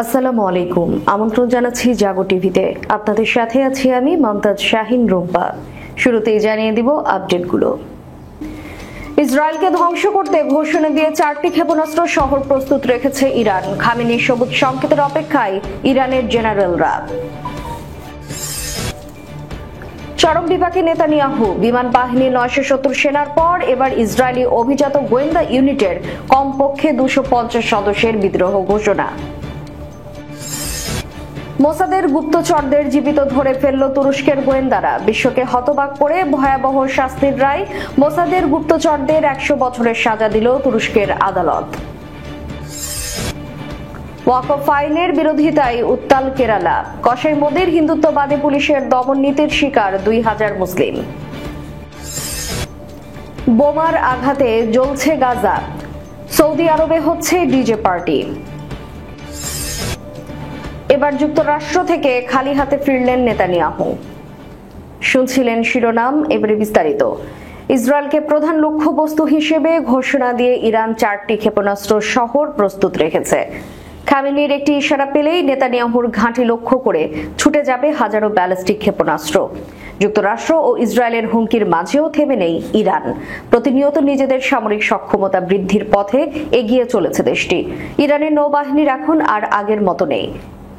আসসালামু আলাইকুম। আমন্ত্রণ জানাচ্ছি জাগো টিভিতে। আপনাদের সাথে আছি আমি মমতাজ শাহিন রুম্পা। শুরুতেই জানিয়ে দিব আপডেটগুলো। ইসরায়েলকে ধ্বংস করতে ঘোষণা দিয়ে 4টি ক্ষেপণাস্ত্র শহর প্রস্তুত রেখেছে ইরান। খামেনির সবুজ সংকেতের অপেক্ষায় ইরানের জেনারেলরা। চরম বিপাকে নেতানিয়াহু। বিমান বাহিনী 970 সেনার পর এবার ইসরায়েলি অভিজাত গোয়েন্দা ইউনিটের কমপক্ষে 250 সদস্যের বিদ্রোহ ঘোষণা। মোসাদের গুপ্তচরদের জীবিত ধরে ফেলল তুরস্কের গোয়েন্দারা। বিশ্বকে হতবাক করে ভয়াবহ শাস্তির রায়। মোসাদের গুপ্তচরদের 100 বছরের সাজা দিল তুরস্কের আদালত। ওয়াকফ আইনের বিরোধিতায় উত্তাল কেরালা। কসাই মোদির হিন্দুত্ববাদী পুলিশের দমন নীতির শিকার 2000 মুসলিম। বোমার আঘাতে জ্বলছে গাজা। সৌদি আরবে হচ্ছে ডিজে পার্টি। এবার যুক্তরাষ্ট্র থেকে খালি হাতে ফিরলেন নেতানিয়াহু। শুনছিলেন শিরোনাম, এবারে বিস্তারিত। ইসরায়েলকে প্রধান লক্ষ্যবস্তু হিসেবে ঘোষণা দিয়ে ইরান 4টি ক্ষেপণাস্ত্র শহর প্রস্তুত রেখেছে। খামেনির একটি ইশারা পেলেই নেতানিয়াহুর ঘাঁটি লক্ষ্য করে ছুটে যাবে হাজারো ব্যালিস্টিক ক্ষেপণাস্ত্র। যুক্তরাষ্ট্র ও ইসরায়েলের হুমকির মাঝেও থেমে নেই ইরান। প্রতিনিয়ত নিজেদের সামরিক সক্ষমতা বৃদ্ধির পথে এগিয়ে চলেছে দেশটি। ইরানের নৌবাহিনীর এখন আর আগের মতো নেই।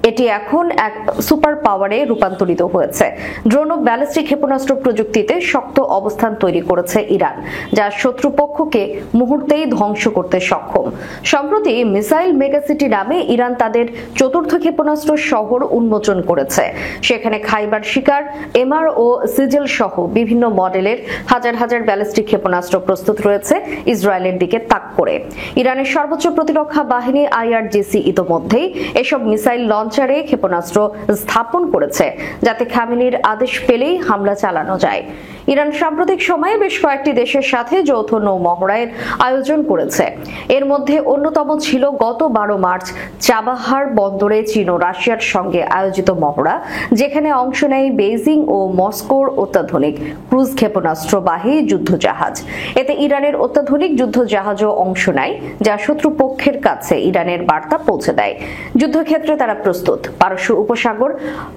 এটি এখন এক সুপার পাওয়ারে রূপান্তরিত হয়েছে। ড্রোন ও ব্যালিস্টিক ক্ষেপণাস্ত্র প্রযুক্তিতে শক্ত অবস্থান তৈরি করেছে ইরান, যা শত্রুপক্ষকে মুহূর্তেই ধ্বংস করতে সক্ষম। সম্প্রতি মিসাইল মেগাসিটি নামে ইরান তাদের 4র্থ ক্ষেপণাস্ত্র শহর উন্মোচন করেছে। সেখানে খাইবার শিকার, এমআর ও সিজেল সহ বিভিন্ন মডেলের হাজার হাজার ব্যালিস্টিক ক্ষেপণাস্ত্র প্রস্তুত রয়েছে ইসরায়েলের দিকে তাক করে। ইরানের সর্বোচ্চ প্রতিরক্ষা বাহিনী IRGC ইতোমধ্যেই এসব মিসাইল লঞ্চারে ক্ষেপণাস্ত্র স্থাপন করেছে, যাতে খামেনির আদেশ পেলেই হামলা চালানো যায়। ইরান সাম্প্রতিক সময়ে বেশ কয়েকটি দেশের সাথে যৌথ নৌ মহড়ার আয়োজন করেছে। এর মধ্যে অন্যতম ছিল গত 12 মার্চ চাবাহার বন্দরে চীন ও রাশিয়ার সঙ্গে আয়োজিত মহড়া, যেখানে অংশ নেয় বেইজিং ও মস্কোর অত্যাধুনিক ক্রুজ ক্ষেপণাস্ত্রবাহী যুদ্ধজাহাজ। এতে ইরানের অত্যাধুনিক যুদ্ধজাহাজও অংশ নেয়, যা শত্রুপক্ষের কাছে ইরানের বার্তা পৌঁছে দেয়। যুদ্ধক্ষেত্রে তারা প্রস্তুত। পারস্য উপসাগর,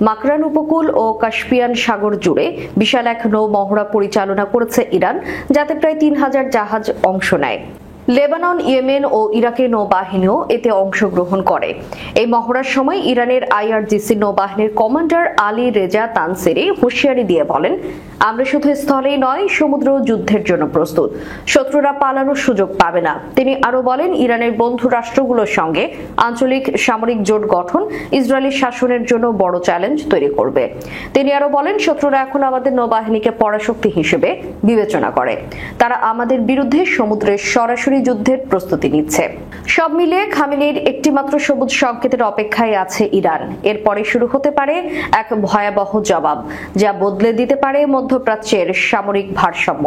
মাকরান উপকূল ও কাস্পিয়ান সাগর জুড়ে বিশাল এক নৌ মহড়া পরিচালনা করেছে ইরান, যাতে প্রায় 3000 জাহাজ অংশ নেয়। লেবানন, ইয়েমেন ও ইরাকের নৌবাহিনীও এতে অংশগ্রহণ করে। এই মহড়ার সময় ইরানের IRGC নৌবাহিনীর কমান্ডার আলী রেজা তানসিরি হুঁশিয়ারি দিয়ে বলেন, আমরা শুধু স্থলেই নয়, সমুদ্র যুদ্ধের জন্য প্রস্তুত। শত্রুরা পালানোর সুযোগ পাবে না। তিনি আরো বলেন, ইরানের বন্ধু রাষ্ট্রগুলোর সঙ্গে আঞ্চলিক সামরিক জোট গঠন ইসরায়েলি শাসনের জন্য বড় চ্যালেঞ্জ তৈরি করবে। তিনি আরো বলেন, শত্রুরা এখন আমাদের নৌবাহিনীকে পরাশক্তি হিসেবে বিবেচনা করে। তারা আমাদের বিরুদ্ধে সমুদ্রের সরাসরি যুদ্ধের প্রস্তুতি নিচ্ছে। সব মিলিয়ে খামেনির একটিমাত্র সবুজ সংকেতের অপেক্ষায় আছে ইরান। এরপরে শুরু হতে পারে এক ভয়াবহ জবাব, যা বদলে দিতে পারে মধ্যপ্রাচ্যের সামরিক ভারসাম্য।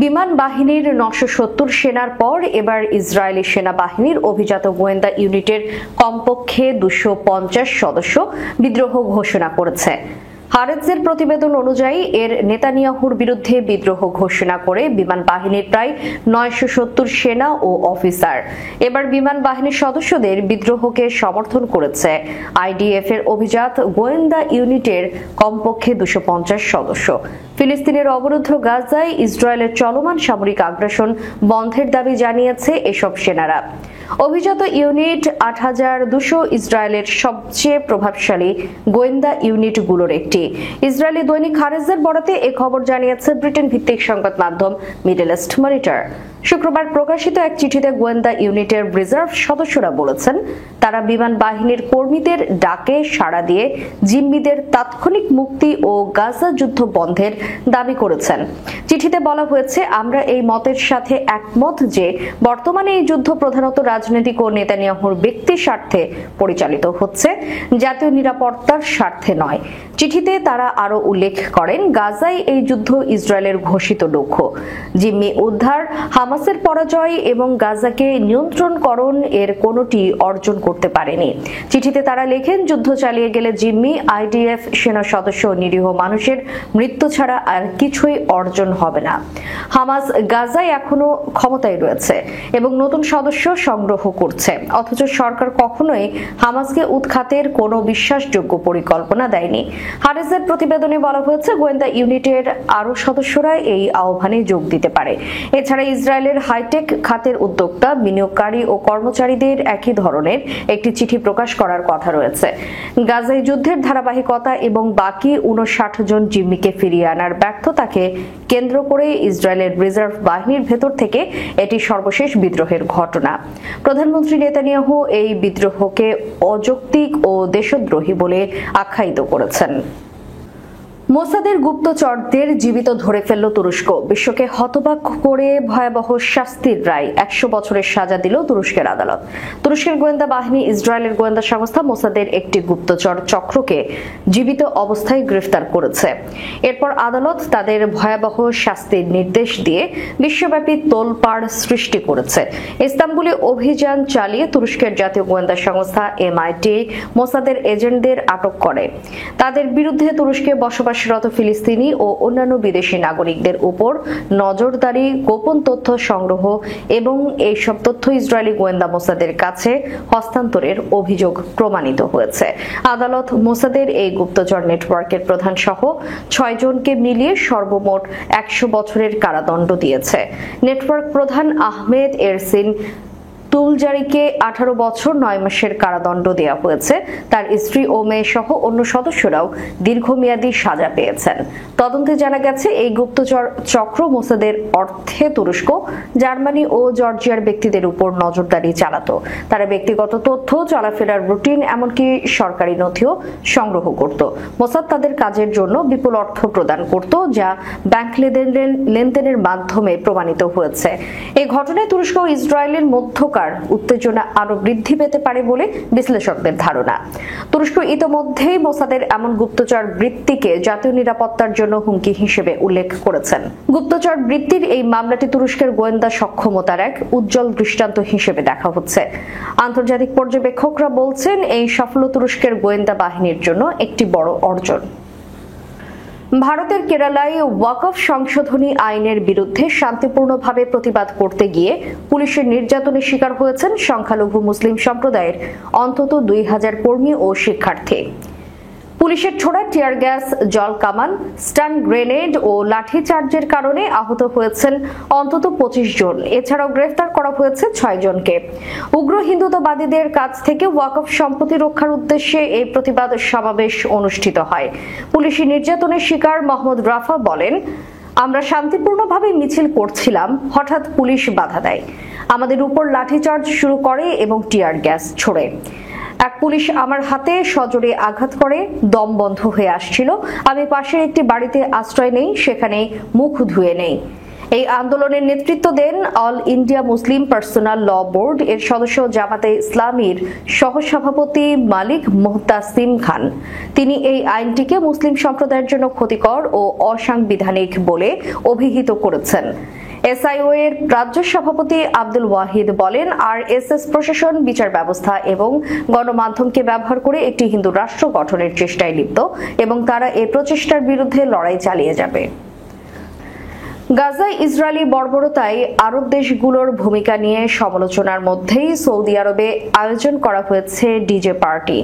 বিমান বাহিনীর 970 সেনার পর এবার ইসরায়েলি সেনাবাহিনীর অভিজাত গোয়েন্দা ইউনিটের কমপক্ষে 250 সদস্য বিদ্রোহ ঘোষণা করেছে। হারেজের প্রতিবেদন অনুযায়ী এর নেতানিয়াহুর বিরুদ্ধে বিদ্রোহ ঘোষণা করে বিমান বাহিনীর প্রায় 970 সেনা ও অফিসার। এবার বিমান বাহিনীর সদস্যদের বিদ্রোহকে সমর্থন করেছে IDF এর অভিজাত গোয়েন্দা ইউনিটের কমপক্ষে 250 সদস্য। ফিলিস্তিনের অবরুদ্ধ গাজায় ইসরায়েলের চলমান সামরিক আগ্রাসন বন্ধের দাবি জানিয়েছে এসব সেনারা। অভিজাত ইউনিট 8200 ইসরায়েলের সবচেয়ে প্রভাবশালী গোয়েন্দা ইউনিটগুলোর একটি। ইসরায়েলি দৈনিক হারেজের বরাতে এ খবর জানিয়েছে ব্রিটেন ভিত্তিক সংবাদ মাধ্যম মিডল ইস্ট মনিটর। শুক্রবার প্রকাশিত এক চিঠিতে গোয়েন্দা ইউনিটের রিজার্ভ সদস্যরা বলেছেন, তারা বিমান বাহিনীর কর্মীদের ডাকে সাড়া দিয়ে জিম্মিদের তাৎক্ষণিক মুক্তি ও গাজা যুদ্ধ বন্ধের দাবি করেছেন। চিঠিতে বলা হয়েছে, আমরা এই মতের সাথে একমত যে বর্তমানে এই যুদ্ধ প্রধানত রাজনৈতিক ও নেতানিয়াহুর ব্যক্তি স্বার্থে পরিচালিত হচ্ছে, জাতীয় নিরাপত্তার স্বার্থে নয়। চিঠিতে তারা আরো উল্লেখ করেন, গাজায় এই যুদ্ধ ইসরায়েলের ঘোষিত লক্ষ্য। জিম্মি উদ্ধার, হামাসের পরাজয় এবং গাজাকে নিয়ন্ত্রণকরণ এর কোনোটি অর্জন করতে পারেনি। চিঠিতে তারা লেখেন, যুদ্ধ চালিয়ে গেলে জিম্মি, IDF সেনা সদস্য ও নিরীহ মানুষের মৃত্যু ছাড়া আর কিছুই অর্জন হবে না। হামাস গাজায় এখনো ক্ষমতায় রয়েছে এবং নতুন সদস্য সংযুক্ত সংগ্রহ করছে, অথচ সরকার কখনোই হামাসকে উৎখাতের কোনো বিশ্বাসযোগ্য পরিকল্পনা দেয়নি। হারেসের প্রতিবেদনে বলা হয়েছে গোয়েন্দা ইউনিটের আরও সদস্যরা এই আহ্বানে যোগ দিতে পারে। এছাড়া ইসরায়েলের হাইটেক খাতের উদ্যোক্তা, বিনিয়োগকারী ও কর্মচারীদের একই ধরনের একটি চিঠি প্রকাশ করার কথা রয়েছে। গাজায় যুদ্ধের ধারাবাহিকতা এবং বাকি 59 জন জিম্মিকে ফিরিয়ে আনার ব্যর্থতাকে কেন্দ্র করে ইসরায়েলের রিজার্ভ বাহিনীর ভেতর থেকে এটি সর্বশেষ বিদ্রোহের ঘটনা। প্রধানমন্ত্রী নেতানিয়াহু এই বিদ্রোহকে অযৌক্তিক ও দেশদ্রোহী বলে আখ্যায়িত করেছেন। মোসাদের গুপ্তচরদের জীবিত ধরে ফেলল তুরস্ক। বিশ্বকে হতবাক করে ভয়াবহ শাস্তির রায়, 100 বছরের সাজা দিল তুরস্কের আদালত। তুরস্কের গোয়েন্দা বাহিনী ইসরায়েলের গোয়েন্দা সংস্থা মোসাদের একটি গুপ্তচর চক্রকে জীবিত অবস্থায় গ্রেফতার করেছে। এরপর আদালত তাদের ভয়াবহ শাস্তির নির্দেশ দিয়ে বিশ্বব্যাপী তোলপাড় সৃষ্টি করেছে। ইস্তাম্বুলে অভিযান চালিয়ে তুরস্কের জাতীয় গোয়েন্দা সংস্থা MIT মোসাদের এজেন্টদের আটক করে। তাদের বিরুদ্ধে তুরস্কে বসবাসরত ফিলিস্তিনি ও অন্যান্য বিদেশি নাগরিকদের উপর নজরদারি, গোপন তথ্য সংগ্রহ এবং এইসব তথ্য ইসরায়েলি গোয়েন্দা মোসাদের কাছে হস্তান্তরের অভিযোগ প্রমাণিত হয়েছে। আদালত মোসাদের এই গুপ্তচর নেটওয়ার্কের প্রধান সহ 6 জনকে মিলিয়ে সর্বমোট 100 বছরের কারাদণ্ড দিয়েছে। নেটওয়ার্ক প্রধান আহমেদ এরসিন তুলজারিকে 18 বছর 9 মাসের কারাদণ্ড দেওয়া হয়েছে। তার স্ত্রী ও মেয়ে সহ অন্য সদস্যরাও দীর্ঘমেয়াদী সাজা পেয়েছেন। তদন্তে জানা গেছে এই গুপ্তচর চক্র মোসাদের অর্থে তুরস্ক, জার্মানি ও জর্জিয়ার ব্যক্তিদের উপর নজরদারি চালাতো। তারা ব্যক্তিগত তথ্য, চলাফেরার রুটিন, এমনকি সরকারি নথিও সংগ্রহ করত। মোসাদ তাদের কাজের জন্য বিপুল অর্থ প্রদান করত, যা ব্যাংক লেনদেনের মাধ্যমে প্রমাণিত হয়েছে। এই ঘটনায় তুরস্ক ও ইসরায়েলের মধ্যকার উত্তেজনা আরো বৃদ্ধি পেতে পারে বলে বিশ্লেষকদের ধারণা। তুরস্ক ইতোমধ্যেই মোসাদের এমন গুপ্তচর বৃত্তিকে জাতীয় নিরাপত্তার জন্য হুমকি হিসেবে উল্লেখ করেছেন। গুপ্তচর বৃত্তির এই মামলাটি তুরস্কের গোয়েন্দা সক্ষমতার এক উজ্জ্বল দৃষ্টান্ত হিসেবে দেখা হচ্ছে। আন্তর্জাতিক পর্যবেক্ষকরা বলছেন এই সফল তুরস্কের গোয়েন্দা বাহিনীর জন্য একটি বড় অর্জন। ভারতের কেরালায় ওয়াকফ সংশোধনী আইনের বিরুদ্ধে শান্তিপূর্ণভাবে প্রতিবাদ করতে গিয়ে পুলিশের নির্যাতনের শিকার হয়েছেন সংখ্যালঘু মুসলিম সম্প্রদায়ের অন্তত 2000 কর্মী ও শিক্ষার্থী। পুলিশের ছোড়া টিয়ার গ্যাস, জল কামান, স্টান গ্রেনেড ও লাঠিচার্জের কারণে আহত হয়েছেন অন্তত 25 জন। এছাড়াও গ্রেফতার করা হয়েছে 6 জনকে। উগ্র হিন্দুত্ববাদীদের কাছ থেকে ওয়াকফ সম্পত্তি রক্ষার উদ্দেশ্যে এই প্রতিবাদ সমাবেশ অনুষ্ঠিত হয়। পুলিশি নির্যাতনের শিকার মোহাম্মদ রাফা বলেন, আমরা শান্তিপূর্ণভাবে মিছিল করছিলাম, হঠাৎ পুলিশ বাধা দেয়, আমাদের উপর লাঠিচার্জ শুরু করে এবং টিয়ার গ্যাস ছোড়ে। এক পুলিশ আমার হাতে সজোরে আঘাত করে, দম বন্ধ হয়ে আসছিল। আমি পাশের একটি বাড়িতে আশ্রয় নেই, সেখানে মুখ ধুয়ে নেই। এই আন্দোলনের নেতৃত্ব দেন অল ইন্ডিয়া মুসলিম পার্সোনাল ল বোর্ড এর সদস্য জামাতে ইসলামীর সহসভাপতি মালিক মুহতাসিম খান। তিনি এই আইনটিকে মুসলিম সম্প্রদায়ের জন্য ক্ষতিকর ও অসাংবিধানিক বলে অভিহিত করেছেন। SIO এর রাজ্য সভাপতি আব্দুল ওয়াহিদ বলেন, RSS প্রশাসন বিচার ব্যবস্থা এবং গণমাধ্যমকে ব্যবহার করে একটি হিন্দু রাষ্ট্র গঠনের চেষ্টায় লিপ্ত এবং তারা এই প্রচেষ্টার বিরুদ্ধে লড়াই চালিয়ে যাবে। গাজায় ইসরায়েলি বর্বরতায় আরব দেশগুলোর ভূমিকা নিয়ে সমালোচনার মধ্যেই সৌদি আরবে আয়োজন করা হয়েছে ডিজে পার্টি।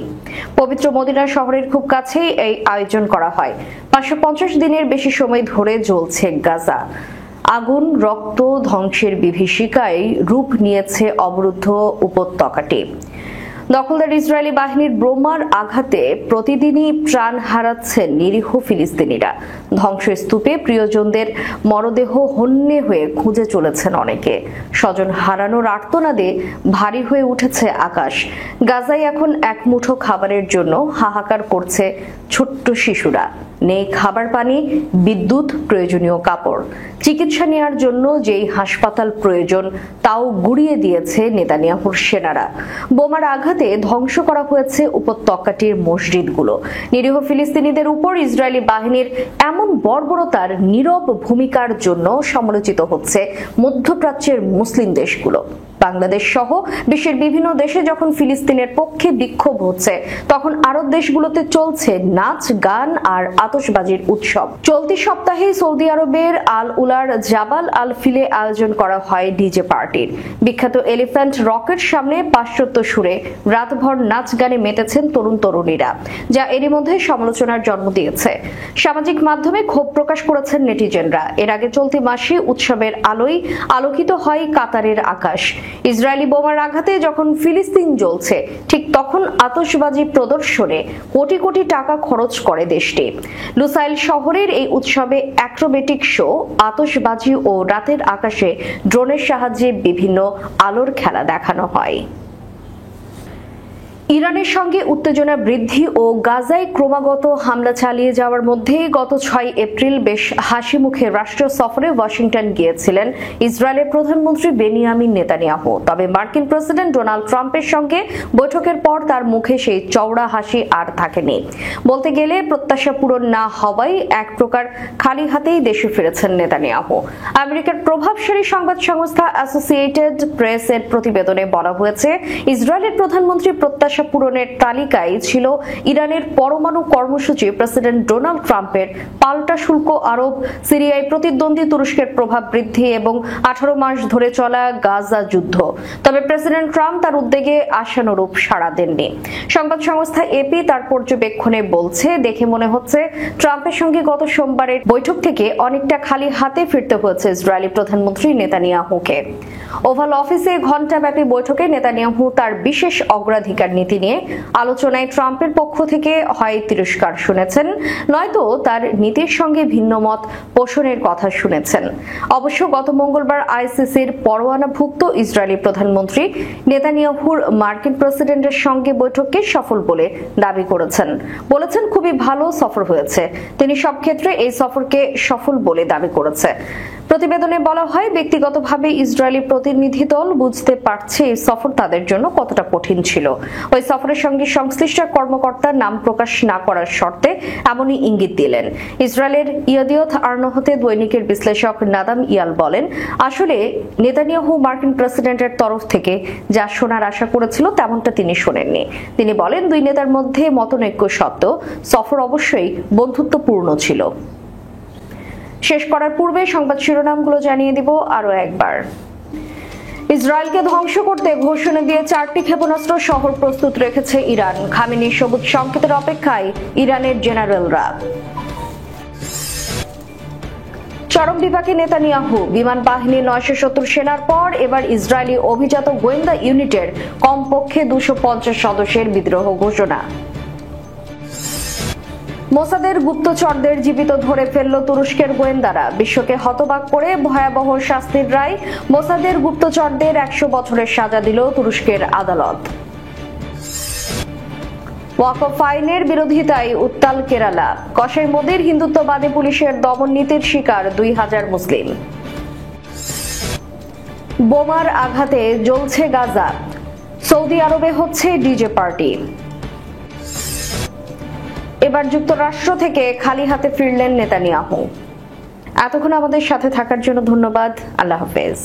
পবিত্র মদিনা শহরের খুব কাছেই এই আয়োজন করা হয়। 550 দিনের বেশি সময় ধরে জ্বলছে গাজা। আগুন, রক্ত, ধ্বংসের বিভীষিকায় রূপ নিয়েছে অবরুদ্ধ উপত্যকাটি। দখলদার ইসরায়েলি বাহিনীর বোমার আঘাতে প্রতিদিনই প্রাণ হারাচ্ছেন নিরীহ ফিলিস্তিনিরা। ধ্বংসস্তূপে প্রিয়জনদের মরদেহ হন্যে হয়ে খুঁজে চলেছেন অনেকে। স্বজন হারানোর আর্তনাদে ভারী হয়ে উঠেছে আকাশ। গাজায় এখন এক মুঠো খাবারের জন্য হাহাকার করছে ছোট্ট শিশুরা। নেই খাবার, পানি, বিদ্যুৎ, প্রয়োজনীয় কাপড়। চিকিৎসা নেওয়ার জন্য যেই হাসপাতাল প্রয়োজন তাও গুড়িয়ে দিয়েছে নেতানিয়াহুর সেনারা। বোমার আঘাতে ধ্বংস করা হয়েছে উপত্যকাটির মসজিদগুলো। নিরীহ ফিলিস্তিনিদের উপর ইসরায়েলি বাহিনীর এমন বর্বরতার নীরব ভূমিকার জন্য সমালোচিত হচ্ছে মধ্যপ্রাচ্যের মুসলিম দেশগুলো। বাংলাদেশ সহ বিশ্বের বিভিন্ন দেশে যখন ফিলিস্তিনের পক্ষে বিক্ষোভ হচ্ছে, তখন আরব দেশগুলোতে চলছে নাচ, গান আর আতশবাজির উৎসব। চলতি সপ্তাহে সৌদি আরবের আল উলার জাবাল আল ফিলে আয়োজন করা হয় ডিজে পার্টির। বিখ্যাত এলিফ্যান্ট রকের সামনে পাশ্চাত্য সুরে রাতভর নাচ গানে মেতেছেন তরুণ তরুণীরা, যা এরই মধ্যে সমালোচনার জন্ম দিয়েছে। সামাজিক মাধ্যমে ক্ষোভ প্রকাশ করেছেন নেটিজেনরা। এর আগে চলতি মাসে উৎসবের আলোয় আলোকিত হয় কাতারের আকাশ। ইসরায়েলি বোমার আঘাতে যখন ফিলিস্তিন জ্বলছে, ঠিক তখন আতশবাজি প্রদর্শনে কোটি কোটি টাকা খরচ করে দেশটি। লুসাইল শহরের এই উৎসবে অ্যাক্রোবেটিক শো, আতশবাজি ও রাতের আকাশে ড্রোনের সাহায্যে বিভিন্ন আলোর খেলা দেখানো হয়। ইরানের সঙ্গে উত্তেজনা বৃদ্ধি ও গাজায় ক্রমাগত হামলা চালিয়ে যাওয়ার মধ্যে গত 6 এপ্রিল বেশ হাসি মুখে রাষ্ট্র সফরে ওয়াশিংটন গিয়েছিলেন ইসরায়েলের প্রধানমন্ত্রী বেনিয়ামিন নেতানিয়াহু। তবে মার্কিন প্রেসিডেন্ট ডোনাল্ড ট্রাম্পের সঙ্গে বৈঠকের পর তার মুখে সেই চওড়া হাসি আর থাকেনি। বলতে গেলে প্রত্যাশা পূরণ না হওয়ায় এক প্রকার খালি হাতেই দেশে ফিরেছেন নেতানিয়াহু। আমেরিকার প্রভাবশালী সংবাদ সংস্থা অ্যাসোসিয়েটেড প্রেসের প্রতিবেদনে বলা হয়েছে, ইসরায়েলের প্রধানমন্ত্রী প্রত্যাশা পূরণের তালিকায় ছিল ইরানের পরমাণু কর্মসূচি, প্রেসিডেন্ট ডোনাল্ড ট্রাম্পের পাল্টা শুল্ক আরোপ, সিরিয়ায় প্রতিদ্বন্দ্বী তুরস্কের প্রভাব বৃদ্ধি এবং 18 মাস ধরে চলা গাজা যুদ্ধ। তবে প্রেসিডেন্ট ট্রাম্প তার উদ্যোগে আশানুরূপ সাড়া দেননি। সংবাদ সংস্থা এপি তার পর্যবেক্ষণে বলছে, দেখে মনে হচ্ছে ট্রাম্পের সঙ্গে গত সোমবারের বৈঠক থেকে অনেকটা খালি হাতে ফিরতে হয়েছে ইসরায়েলি প্রধানমন্ত্রী নেতানিয়াহুকে। ওভাল অফিসে ঘণ্টাব্যাপী বৈঠকে নেতানিয়াহু তার বিশেষ অগ্রাধিকার নীতি নিয়ে আলোচনায় ট্রাম্পের পক্ষ থেকে হয় তিরস্কার শুনেছেন, নয়তো তার নীতির সঙ্গে ভিন্ন মত পোষণের কথা শুনেছেন। অবশ্য গত মঙ্গলবার আইসিসির পরোয়ানাভুক্ত ইসরায়েলি প্রধানমন্ত্রী নেতানিয়াহুর মার্কিন প্রেসিডেন্টের সঙ্গে বৈঠককে সফল বলে দাবি করেছেন। বলেছেন, খুবই ভালো সফর হয়েছে। তিনি সব ক্ষেত্রে এই সফরকে সফল বলে দাবি করেছে। প্রতিবেদনে বলা হয়, ব্যক্তিগতভাবে ইসরায়েলি প্রতিনিধি দল বুঝতে পারছে এই সফর তাদের জন্য কতটা কঠিন ছিল। ওই সফরের সঙ্গে সংশ্লিষ্ট কর্মকর্তার নাম প্রকাশ না করার শর্তে এমনই ইঙ্গিত দিলেন। ইসরায়েলের ইয়েদিওথ আরনোহতে দৈনিকের বিশ্লেষক নাদাম ইয়াল বলেন, আসলে নেতানিয়াহু মার্কিন প্রেসিডেন্টের তরফ থেকে যা শোনার আশা করেছিল তেমনটা তিনি শোনেননি। তিনি বলেন, দুই নেতার মধ্যে মতনৈক্য সত্ত্বেও সফর অবশ্যই বন্ধুত্বপূর্ণ ছিল। শেষ করার পূর্বে সংবাদ শিরোনামগুলো জানিয়ে দিব আরো একবার। ইসরায়েলকে ধ্বংস করতে ঘোষণা দিয়ে 4টি ক্ষেপণাস্ত্র শহর প্রস্তুত রেখেছে ইরান। খামেনির সবুজ সংকেতের অপেক্ষায় ইরানের জেনারেলরা। চরম বিপাকে নেতানিয়াহু, বিমান বাহিনী 970 সেনার পর এবার ইসরায়েলি অভিজাত গোয়েন্দা ইউনিটের কমপক্ষে 250 সদস্যের বিদ্রোহ ঘোষণা। মোসাদের গুপ্তচরদের জীবিত ধরে ফেলল তুরস্কের গোয়েন্দারা। বিশ্বকে হতবাক করে ভয়াবহ শাস্তির রায়। মোসাদের গুপ্তচরদের 100 বছরের সাজা দিল তুরস্কের আদালত। ওয়াকফ আইনের বিরোধিতায় উত্তাল কেরালা। কসাই মোদির হিন্দুত্ববাদী পুলিশের দমন নীতির শিকার 2000 মুসলিম। বোমার আঘাতে জ্বলছে গাজা। সৌদি আরবে হচ্ছে ডিজে পার্টি। এবার যুক্তরাষ্ট্র থেকে খালি হাতে ফিরলেন নেতানিয়াহু। এতক্ষণ আমাদের সাথে থাকার জন্য ধন্যবাদ। আল্লাহ হাফেজ।